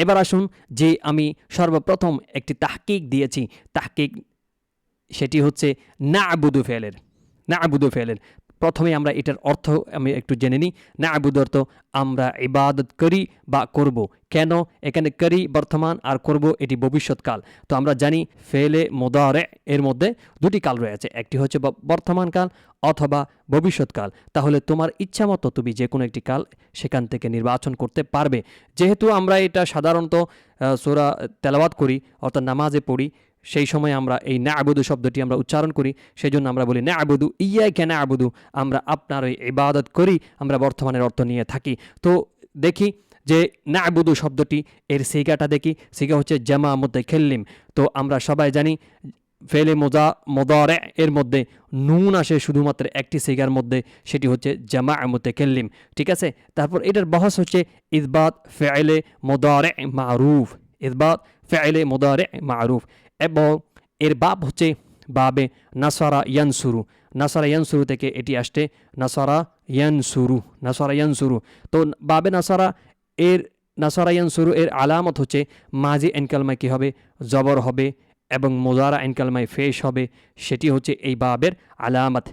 এবার আসুন যে আমি সর্বপ্রথম একটি তাহকিক দিয়েছি, তাহকিক সেটি হচ্ছে না'বুদু ফেলের। না'বুদু ফেলের প্রথমে আমরা এটার অর্থ আমি একটু জেনে নিই। না'বুদু অর্থ আমরা ইবাদত করি বা করব। কেন এখানে করি বর্তমান আর করব এটি ভবিষ্যৎকাল। তো আমরা জানি ফেলে মুদারে এর মধ্যে দুটি কাল রয়েছে, একটি হচ্ছে বর্তমান কাল অথবা ভবিষ্যৎকাল। তাহলে তোমার ইচ্ছা মতো তুমি যে কোনো একটি কাল সেখান থেকে নির্বাচন করতে পারবে। যেহেতু আমরা এটা সাধারণত সূরা তেলাওয়াত করি অর্থাৎ নামাজে পড়ি, সেই সময় আমরা এই না'বুদু শব্দটি আমরা উচ্চারণ করি, সেই জন্য আমরা বলি না'বুদু ইয়াকা না'বুদু, আমরা আপনার ওই ইবাদত করি, আমরা বর্তমানের অর্থ নিয়ে থাকি। তো দেখি যে না'বুদু শব্দটি এর সিগাটা দেখি, সিগা হচ্ছে জামা মুতাকাল্লিম। তো আমরা সবাই জানি ফেলে মুদারে এর মধ্যে নুন আসে শুধুমাত্র একটি সিগার মধ্যে, সেটি হচ্ছে জামা মুতাকাল্লিম। ঠিক আছে, তারপর এটার বহস হচ্ছে ইসবাত ফেলে মুদারে মারুফ, ইসবাত ফেলে মুদারে মারুফ, এবং এর বাব হচ্ছে বাবে নাসারা ইয়ানসুরু। নাসারা ইয়ানসুরু থেকে এটি আসছে নাসারা ইয়ানসুরু, নাসারা ইয়ানসুরু। তো বাবে নাসারা এর নাসারা ইয়ানসুরু এর আলামত হচ্ছে মাজি এনকালমায় কী হবে, জবর হবে, এবং মোজারা এনকালমায় ফেশ হবে, সেটি হচ্ছে এই বাবের আলামত।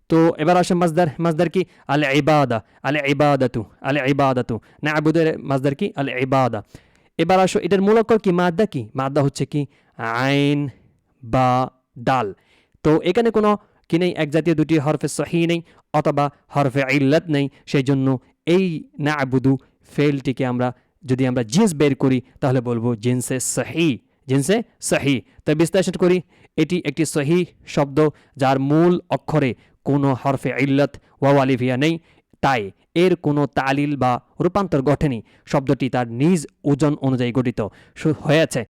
তো এবার আসে মাজদার, মাজদার কি আল ইবাদা, আল ইবাদাতু, আল ইবাদাতু। না'বুদের মাজদার কি আল ইবাদা। এবার আসো এটার মূল অক্ষর কি, মাদ্দা কি, মাদ্দা হচ্ছে কি আইন বা ডাল। তো এখানে কোনো কি নেই, এক জাতীয় দুটি হরফে সহি নেই অথবা হরফে ইল্লাত নেই, সেই জন্য এই না'বুদু ফেলটিকে আমরা যদি আমরা জিন্স বের করি তাহলে বলবো জিনসে সহি, জিনসে সহি। তাই বিশ্লেষণ করি, এটি একটি সহি শব্দ যার মূল অক্ষরে কোনো হরফে ইল্লাত ওয়াও আলিফ ইয়া নেই, তাই এর কোনো তালিল বা রূপান্তর ঘটেনি, শব্দটি তার নিজ ওজন অনুযায়ী গঠিত হয়েছে।